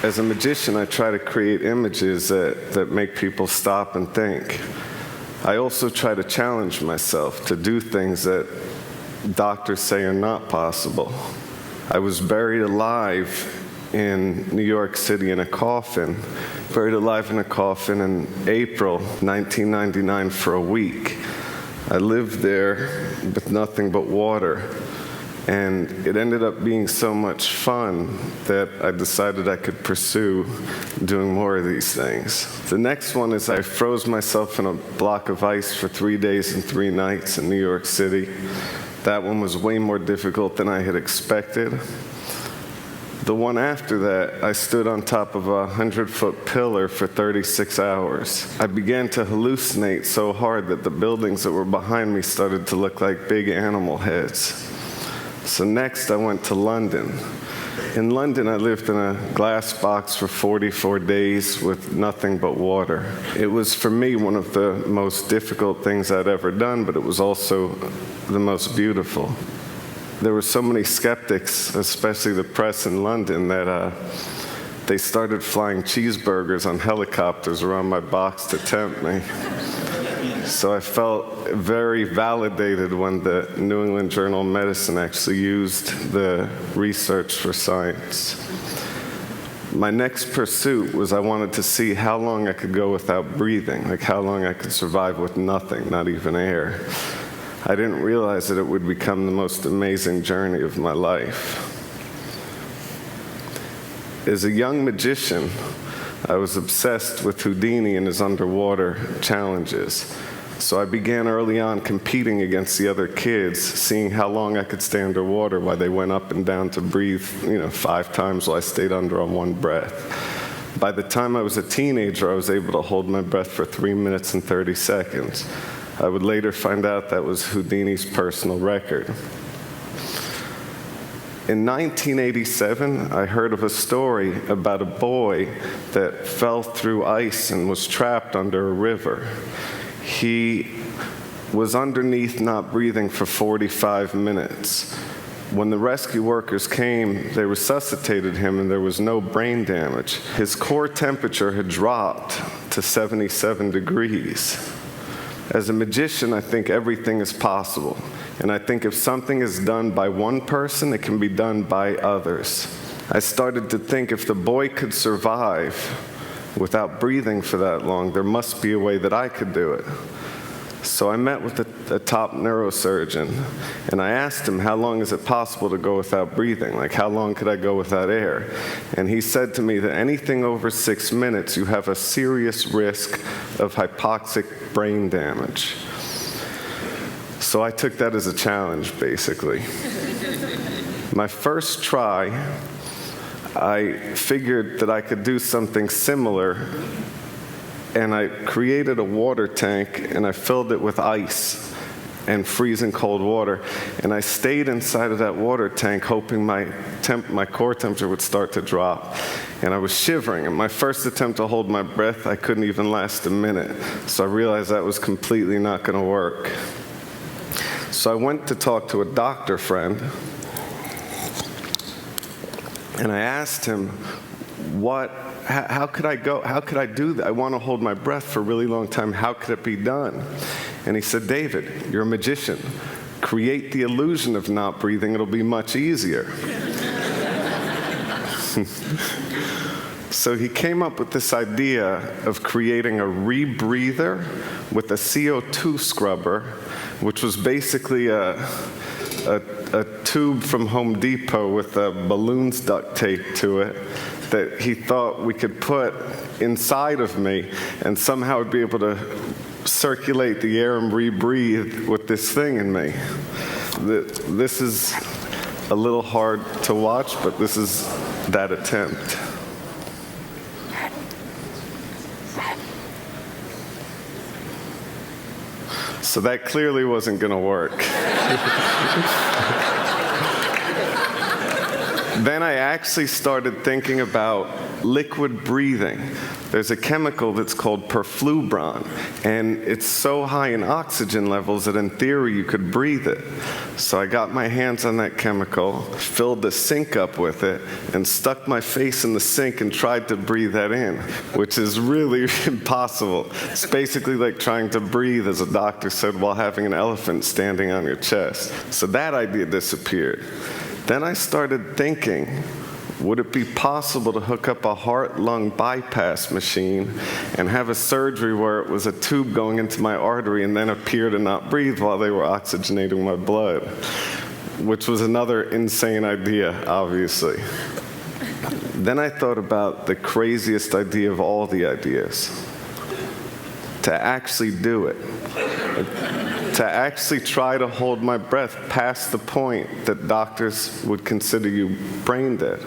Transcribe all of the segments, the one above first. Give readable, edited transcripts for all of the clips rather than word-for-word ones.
As a magician, I try to create images that make people stop and think. I also try to challenge myself to do things that doctors say are not possible. I was buried alive in New York City in a coffin, buried alive in a coffin in April 1999 for a week. I lived there with nothing but water. And it ended up being so much fun that I decided I could pursue doing more of these things. The next one is I froze myself in a block of ice for 3 days and 3 nights in New York City. That one was way more difficult than I had expected. The one after that, I stood on top of a 100-foot pillar for 36 hours. I began to hallucinate so hard that the buildings that were behind me started to look like big animal heads. So next I went to London. In London, I lived in a glass box for 44 days with nothing but water. It was, for me, one of the most difficult things I'd ever done, but it was also the most beautiful. There were so many skeptics, especially the press in London, that they started flying cheeseburgers on helicopters around my box to tempt me. So I felt very validated when the New England Journal of Medicine actually used the research for science. My next pursuit was I wanted to see how long I could go without breathing, like how long I could survive with nothing, not even air. I didn't realize that it would become the most amazing journey of my life. As a young magician, I was obsessed with Houdini and his underwater challenges. So I began early on competing against the other kids, seeing how long I could stay underwater while they went up and down to breathe, 5 times while I stayed under on one breath. By the time I was a teenager, I was able to hold my breath for 3 minutes and 30 seconds. I would later find out that was Houdini's personal record. In 1987, I heard of a story about a boy that fell through ice and was trapped under a river. He was underneath not breathing for 45 minutes. When the rescue workers came, they resuscitated him and there was no brain damage. His core temperature had dropped to 77 degrees. As a magician, I think everything is possible. And I think if something is done by one person, it can be done by others. I started to think if the boy could survive without breathing for that long, there must be a way that I could do it. So I met with a top neurosurgeon, and I asked him, how long is it possible to go without breathing? Like, how long could I go without air? And he said to me that anything over 6 minutes, you have a serious risk of hypoxic brain damage. So I took that as a challenge, basically. My first try, I figured that I could do something similar, and I created a water tank, and I filled it with ice and freezing cold water, and I stayed inside of that water tank hoping my core temperature would start to drop. And I was shivering, and my first attempt to hold my breath, I couldn't even last a minute, so I realized that was completely not going to work. So I went to talk to a doctor friend, and I asked him, how could I do that? I want to hold my breath for a really long time. How could it be done? And he said, David, you're a magician. Create the illusion of not breathing. It'll be much easier. So he came up with this idea of creating a rebreather with a CO2 scrubber, which was basically a tube from Home Depot with balloons duct taped to it that he thought we could put inside of me and somehow would be able to circulate the air and rebreathe with this thing in me. This is a little hard to watch, but this is that attempt. So that clearly wasn't going to work. Then I actually started thinking about liquid breathing. There's a chemical that's called perfluorine, and it's so high in oxygen levels that in theory you could breathe it. So I got my hands on that chemical, filled the sink up with it, and stuck my face in the sink and tried to breathe that in, which is really impossible. It's basically like trying to breathe, as a doctor said, while having an elephant standing on your chest. So that idea disappeared. Then I started thinking, would it be possible to hook up a heart-lung bypass machine and have a surgery where it was a tube going into my artery and then appear to not breathe while they were oxygenating my blood? Which was another insane idea, obviously. Then I thought about the craziest idea of all the ideas. To actually do it. To actually try to hold my breath past the point that doctors would consider you brain dead.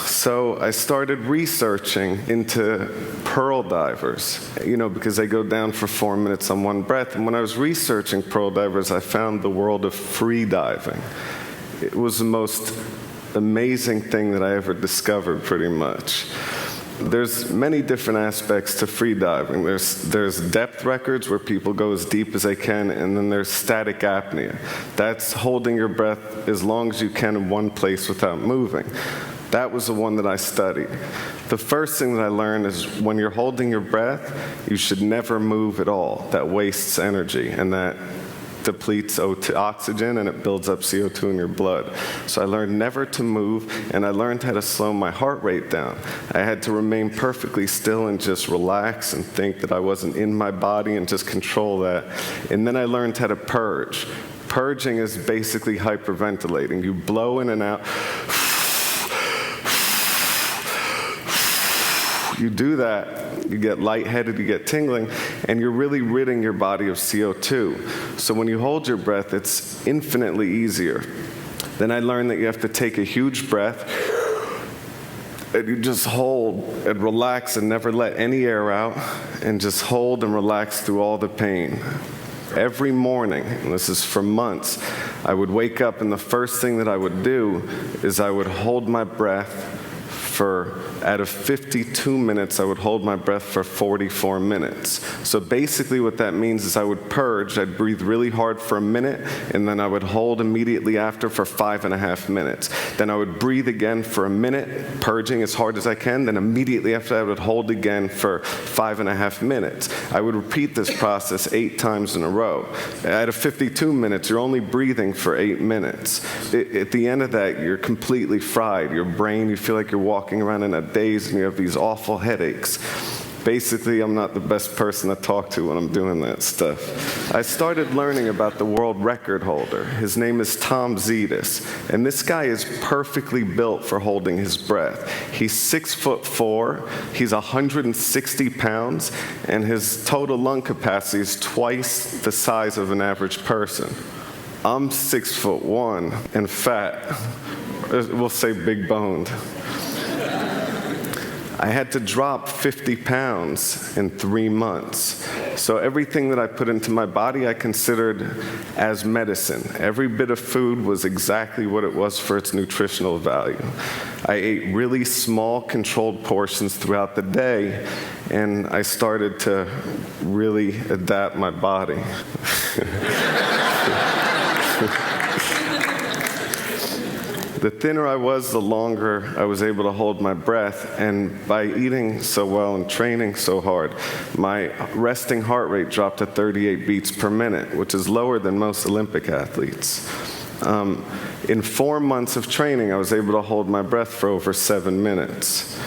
So I started researching into pearl divers, because they go down for 4 minutes on one breath. And when I was researching pearl divers, I found the world of free diving. It was the most amazing thing that I ever discovered, pretty much. There's many different aspects to free diving. There's depth records where people go as deep as they can, and then there's static apnea. That's holding your breath as long as you can in one place without moving. That was the one that I studied. The first thing that I learned is when you're holding your breath, you should never move at all. That wastes energy, and that depletes oxygen, and it builds up CO2 in your blood. So I learned never to move, and I learned how to slow my heart rate down. I had to remain perfectly still and just relax and think that I wasn't in my body and just control that. And then I learned how to purge. Purging is basically hyperventilating. You blow in and out. You do that, you get lightheaded, you get tingling, and you're really ridding your body of CO2. So when you hold your breath, it's infinitely easier. Then I learned that you have to take a huge breath, and you just hold and relax and never let any air out, and just hold and relax through all the pain. Every morning, and this is for months, I would wake up, and the first thing that I would do is I would hold my breath out of 52 minutes, I would hold my breath for 44 minutes. So basically what that means is I would purge, I'd breathe really hard for a minute, and then I would hold immediately after for 5.5 minutes. Then I would breathe again for a minute, purging as hard as I can, then immediately after I would hold again for 5.5 minutes. I would repeat this process 8 times in a row. Out of 52 minutes, you're only breathing for 8 minutes. At the end of that, you're completely fried. Your brain, you feel like you're walking around in a daze and you have these awful headaches. Basically, I'm not the best person to talk to when I'm doing that stuff. I started learning about the world record holder. His name is Tom Zetas, and this guy is perfectly built for holding his breath. He's 6'4", he's 160 pounds, and his total lung capacity is twice the size of an average person. I'm 6'1" and fat. We'll say big boned. I had to drop 50 pounds in 3 months. So everything that I put into my body I considered as medicine. Every bit of food was exactly what it was for its nutritional value. I ate really small, controlled portions throughout the day, and I started to really adapt my body. The thinner I was, the longer I was able to hold my breath, and by eating so well and training so hard, my resting heart rate dropped to 38 beats per minute, which is lower than most Olympic athletes. In 4 months of training, I was able to hold my breath for over 7 minutes.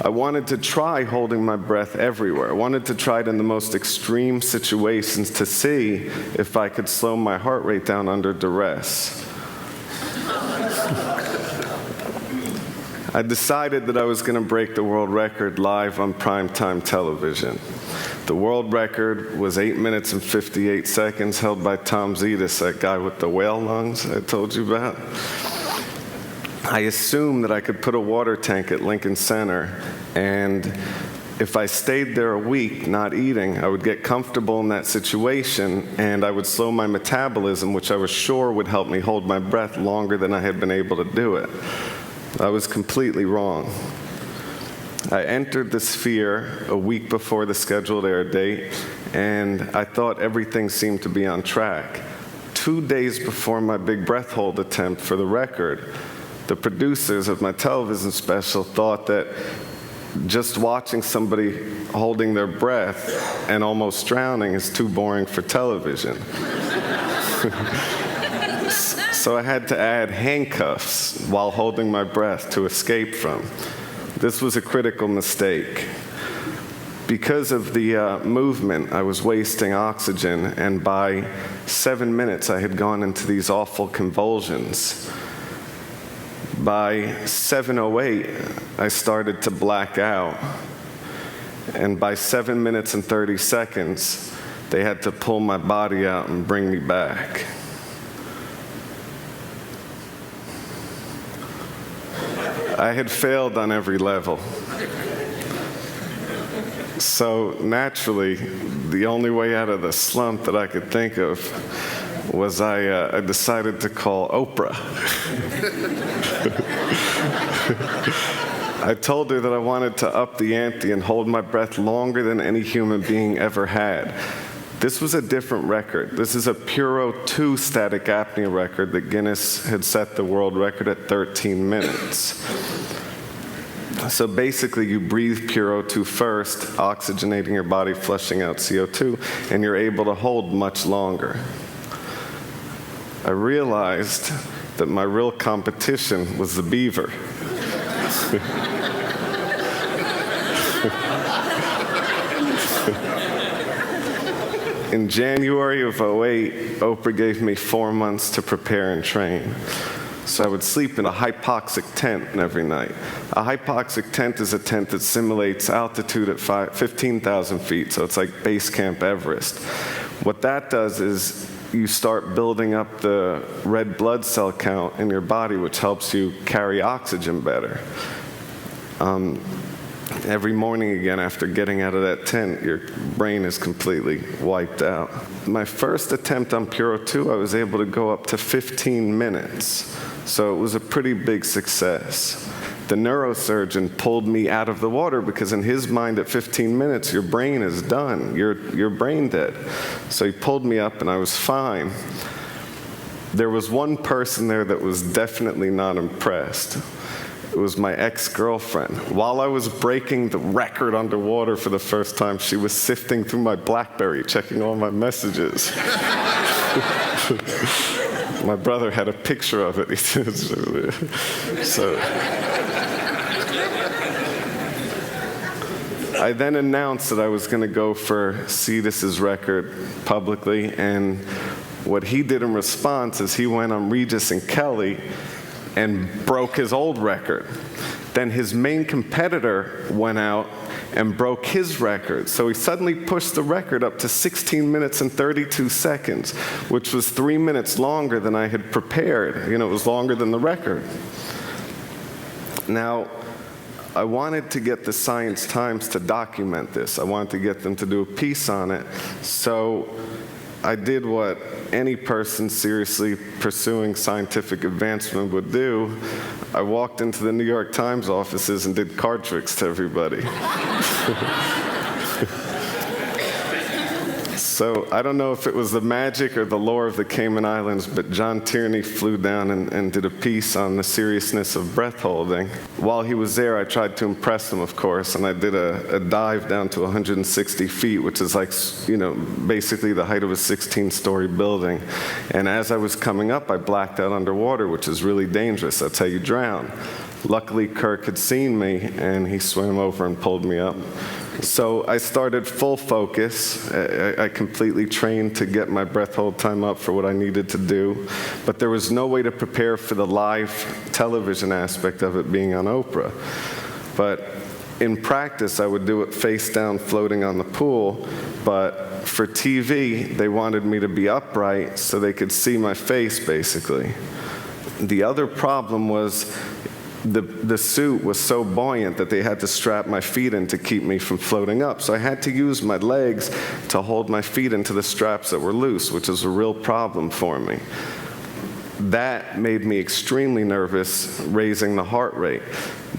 I wanted to try holding my breath everywhere. I wanted to try it in the most extreme situations to see if I could slow my heart rate down under duress. I decided that I was going to break the world record live on primetime television. The world record was 8 minutes and 58 seconds, held by Tom Zetas, that guy with the whale lungs I told you about. I assumed that I could put a water tank at Lincoln Center and If I stayed there a week not eating, I would get comfortable in that situation, and I would slow my metabolism, which I was sure would help me hold my breath longer than I had been able to do it. I was completely wrong. I entered the Sphere a week before the scheduled air date, and I thought everything seemed to be on track. 2 days before my big breath hold attempt for the record, the producers of my television special thought that just watching somebody holding their breath and almost drowning is too boring for television. So I had to add handcuffs while holding my breath to escape from. This was a critical mistake. Because of the movement, I was wasting oxygen, and by 7 minutes I had gone into these awful convulsions. By 7:08, I started to black out, and by 7 minutes and 30 seconds, they had to pull my body out and bring me back. I had failed on every level. So naturally, the only way out of the slump that I could think of was I decided to call Oprah. I told her that I wanted to up the ante and hold my breath longer than any human being ever had. This was a different record. This is a Puro 2 static apnea record that Guinness had set the world record at 13 minutes. So basically, you breathe Puro 2 first, oxygenating your body, flushing out CO2, and you're able to hold much longer. I realized that my real competition was the beaver. In January of '08, Oprah gave me 4 months to prepare and train. So I would sleep in a hypoxic tent every night. A hypoxic tent is a tent that simulates altitude at 15,000 feet, so it's like base camp Everest. What that does is you start building up the red blood cell count in your body, which helps you carry oxygen better. Every morning again, after getting out of that tent, your brain is completely wiped out. My first attempt on Puro 2, I was able to go up to 15 minutes. So it was a pretty big success. The neurosurgeon pulled me out of the water because in his mind at 15 minutes, your brain is done. You're brain dead. So he pulled me up and I was fine. There was one person there that was definitely not impressed. It was my ex-girlfriend. While I was breaking the record underwater for the first time, she was sifting through my BlackBerry, checking all my messages. My brother had a picture of it. So I then announced that I was going to go for Cetus's record publicly, and what he did in response is he went on Regis and Kelly and broke his old record. Then his main competitor went out and broke his record. So he suddenly pushed the record up to 16 minutes and 32 seconds, which was 3 minutes longer than I had prepared. You know, it was longer than the record. Now, I wanted to get the Science Times to document this. I wanted to get them to do a piece on it. So I did what any person seriously pursuing scientific advancement would do. I walked into the New York Times offices and did card tricks to everybody. So I don't know if it was the magic or the lore of the Cayman Islands, but John Tierney flew down and did a piece on the seriousness of breath holding. While he was there, I tried to impress him, of course, and I did a dive down to 160 feet, which is like, you know, basically the height of a 16-story building. And as I was coming up, I blacked out underwater, which is really dangerous. That's how you drown. Luckily, Kirk had seen me, and he swam over and pulled me up. So I started full focus. I completely trained to get my breath hold time up for what I needed to do. But there was no way to prepare for the live television aspect of it being on Oprah. But in practice, I would do it face down, floating on the pool. But for TV, they wanted me to be upright so they could see my face, basically. The other problem was the suit was so buoyant that they had to strap my feet in to keep me from floating up. So I had to use my legs to hold my feet into the straps that were loose, which is a real problem for me. That made me extremely nervous, raising the heart rate.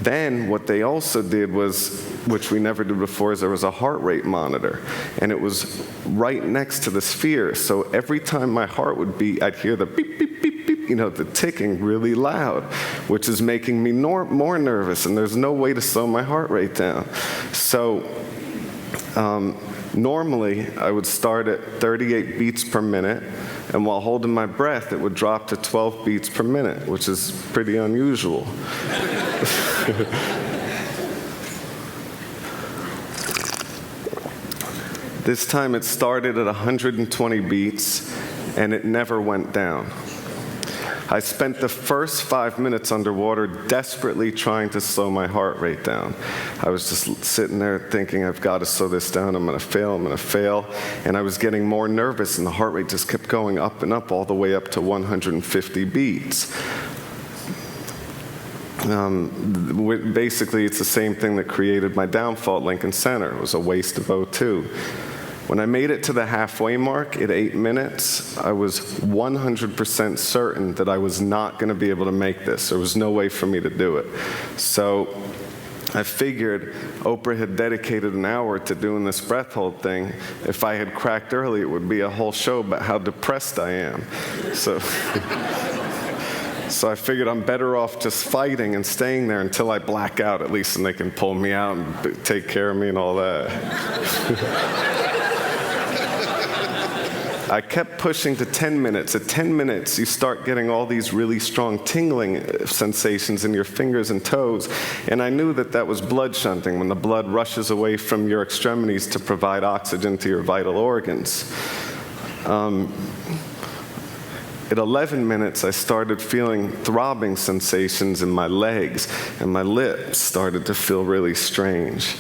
Then what they also did was, which we never did before, is there was a heart rate monitor, and it was right next to the sphere. So every time my heart would beat, I'd hear the beep, beep, beep, beep, the ticking really loud, which is making me more nervous, and there's no way to slow my heart rate down. So normally, I would start at 38 beats per minute, and while holding my breath, it would drop to 12 beats per minute, which is pretty unusual. This time it started at 120 beats, and it never went down. I spent the first 5 minutes underwater desperately trying to slow my heart rate down. I was just sitting there thinking, I've got to slow this down, I'm going to fail. And I was getting more nervous, and the heart rate just kept going up and up, all the way up to 150 beats. Basically, it's the same thing that created my downfall at Lincoln Center. It was a waste of O2. When I made it to the halfway mark at 8 minutes, I was 100% certain that I was not going to be able to make this. There was no way for me to do it. So I figured Oprah had dedicated an hour to doing this breath hold thing. If I had cracked early, it would be a whole show about how depressed I am. So I figured I'm better off just fighting and staying there until I black out, at least, and they can pull me out and take care of me and all that. I kept pushing to 10 minutes. At 10 minutes, you start getting all these really strong tingling sensations in your fingers and toes, and I knew that that was blood shunting, when the blood rushes away from your extremities to provide oxygen to your vital organs. At 11 minutes, I started feeling throbbing sensations in my legs, and my lips started to feel really strange.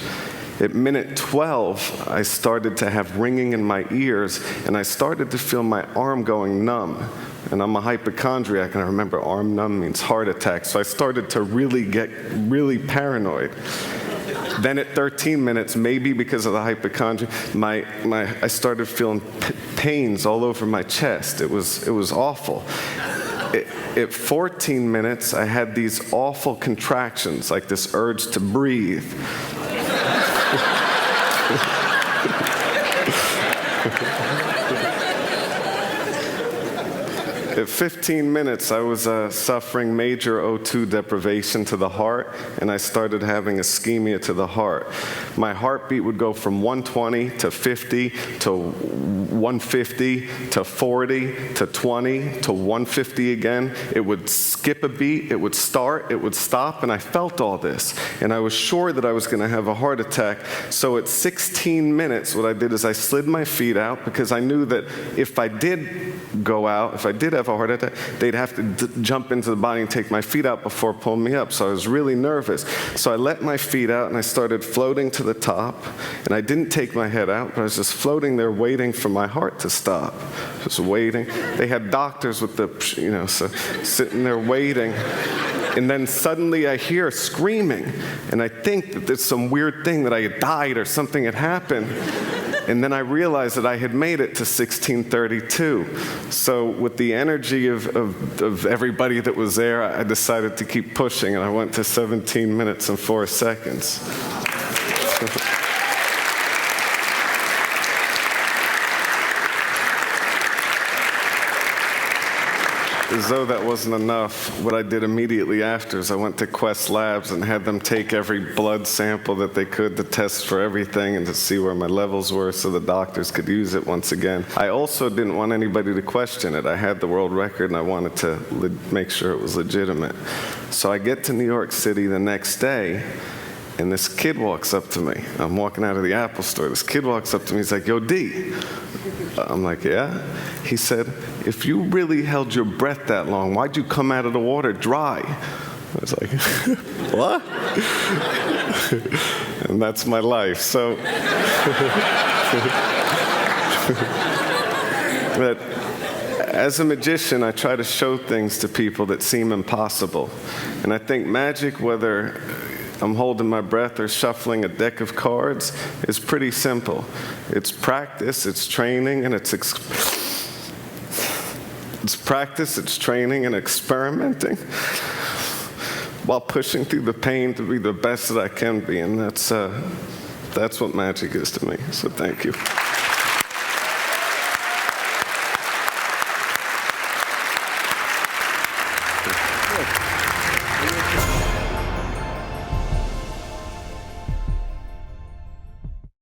At minute 12, I started to have ringing in my ears, and I started to feel my arm going numb. And I'm a hypochondriac, and I remember arm numb means heart attack, so I started to get really paranoid. Then at 13 minutes, maybe because of the hypochondria, I started feeling pains all over my chest. It was awful. At 14 minutes, I had these awful contractions, like this urge to breathe. At 15 minutes, I was suffering major O2 deprivation to the heart, and I started having ischemia to the heart. My heartbeat would go from 120 to 50 to 150 to 40 to 20 to 150 again. It would skip a beat, it would start, it would stop, and I felt all this. And I was sure that I was going to have a heart attack. So at 16 minutes, what I did is I slid my feet out, because I knew that if I did go out, if I did have a heart attack, they'd have to jump into the body and take my feet out before pulling me up. So I was really nervous. So I let my feet out, and I started floating to the top. And I didn't take my head out, but I was just floating there waiting for my heart to stop. Just waiting. They had doctors with the, so sitting there waiting. And then suddenly I hear screaming. And I think that there's some weird thing, that I had died or something had happened. And then I realized that I had made it to 1632. So with the energy of everybody that was there, I decided to keep pushing, and I went to 17 minutes and 4 seconds. As though that wasn't enough, what I did immediately after is I went to Quest Labs and had them take every blood sample that they could to test for everything and to see where my levels were so the doctors could use it once again. I also didn't want anybody to question it. I had the world record, and I wanted to make sure it was legitimate. So I get to New York City the next day, and this kid walks up to me. I'm walking out of the Apple store. This kid walks up to me. He's like, "Yo, D." I'm like, "Yeah?" He said, "If you really held your breath that long, why'd you come out of the water dry?" I was like, "What?" And that's my life. So, but As a magician, I try to show things to people that seem impossible. And I think magic, whether I'm holding my breath or shuffling a deck of cards, is pretty simple. It's practice, it's training, and it's practice, it's training, and experimenting while pushing through the pain to be the best that I can be. And that's what magic is to me. So thank you.